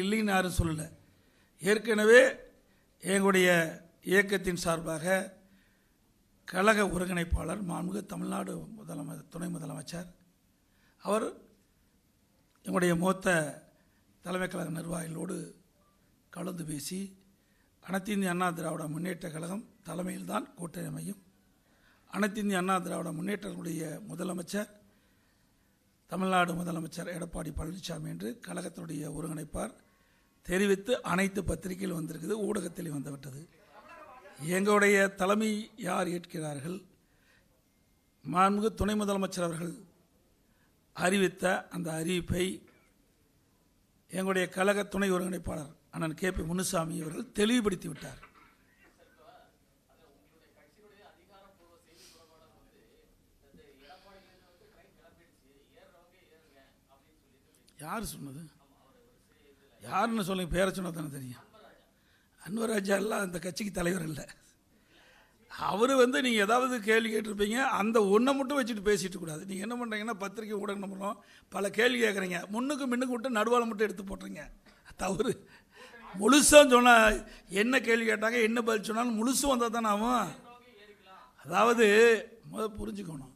இல்லைன்னு யாரும் சொல்லலை. ஏற்கனவே எங்களுடைய இயக்கத்தின் சார்பாக கழக ஒருங்கிணைப்பாளர் மாண்புமிகு தமிழ்நாடு துணை முதலமைச்சர் அவர் எங்களுடைய மூத்த தலைமை கழக நிர்வாகிகளோடு கலந்து பேசி அனைத்து இந்திய அண்ணா திராவிட முன்னேற்ற கழகம் தலைமையில் தான் கூட்டணி அமையும். அனைத்து இந்திய அண்ணா திராவிட முன்னேற்றங்களுடைய முதலமைச்சர் தமிழ்நாடு முதலமைச்சர் எடப்பாடி பழனிசாமி என்று கழகத்தினுடைய ஒருங்கிணைப்பார் தெரிவித்து அனைத்து பத்திரிகையில் வந்திருக்குது, ஊடகத்தில் வந்துவிட்டது. எங்களுடைய தலைமை யார் ஏற்கிறார்கள்? மாண்புமிகு துணை முதலமைச்சர் அவர்கள் அறிவித்த அந்த அறிவிப்பை எங்களுடைய கழக துணை ஒருங்கிணைப்பாளர் அண்ணன் KP முனுசாமி அவர்கள் தெளிவுபடுத்தி விட்டார். யார் சொன்னது? யாருன்னு சொல்லுங்க, பேரை சொன்னா தானே தெரியும். அன்வர் ராஜா எல்லாம் அந்த கட்சிக்கு தலைவர் இல்லை. அவர் நீங்கள் ஏதாவது கேள்வி கேட்டிருப்பீங்க, அந்த ஒன்றை மட்டும் வச்சுட்டு பேசிட்டு கூடாது. நீங்கள் என்ன பண்ணுறீங்கன்னா பத்திரிகை ஊடகம் நம்புறோம், பல கேள்வி கேட்குறீங்க, முன்னுக்கு விட்டு நடுவால் மட்டும் எடுத்து போட்டுறீங்க. தவறு. முழுசாக சொன்னால் என்ன கேள்வி கேட்டாங்க, என்ன பதில் சொன்னாலும் முழுசு வந்தால் தானே ஆகும். அதாவது புரிஞ்சுக்கணும்.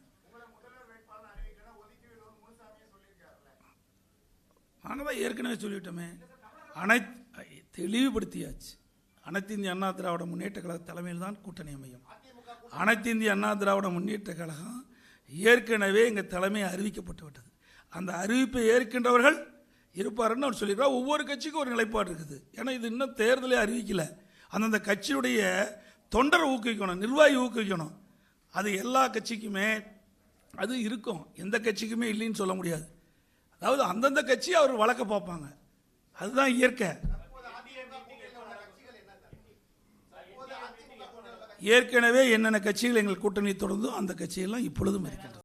நாங்கள் தான் ஏற்கனவே சொல்லிவிட்டோமே, தெளிவுபடுத்தியாச்சு. அனைத்து இந்திய அண்ணா திராவிட முன்னேற்ற கழக தலைமையில் தான் கூட்டணி அமையும். அனைத்து இந்திய அண்ணா திராவிட முன்னேற்ற கழகம் ஏற்கனவே எங்கள் தலைமை அறிவிக்கப்பட்டு விட்டது. அந்த அறிவிப்பை ஏற்கின்றவர்கள் இருப்பாருன்னு அவர் சொல்லியிருக்கார். ஒவ்வொரு கட்சிக்கும் ஒரு நிலைப்பாடு இருக்குது. ஏன்னா இது இன்னும் தேர்தலே அறிவிக்கல. அந்தந்த கட்சியுடைய தொண்டரை ஊக்குவிக்கணும், நிர்வாகி ஊக்குவிக்கணும். அது எல்லா கட்சிக்குமே அது இருக்கும், எந்த கட்சிக்குமே இல்லைன்னு சொல்ல முடியாது. அதாவது அந்தந்த கட்சியை அவர் வழக்க பார்ப்பாங்க, அதுதான் இயற்கை. ஏற்கனவே என்னென்ன கட்சிகள் எங்கள் கூட்டணி தொடர்ந்தோ அந்த கட்சியெல்லாம் இப்பொழுதும் இருக்கின்றது.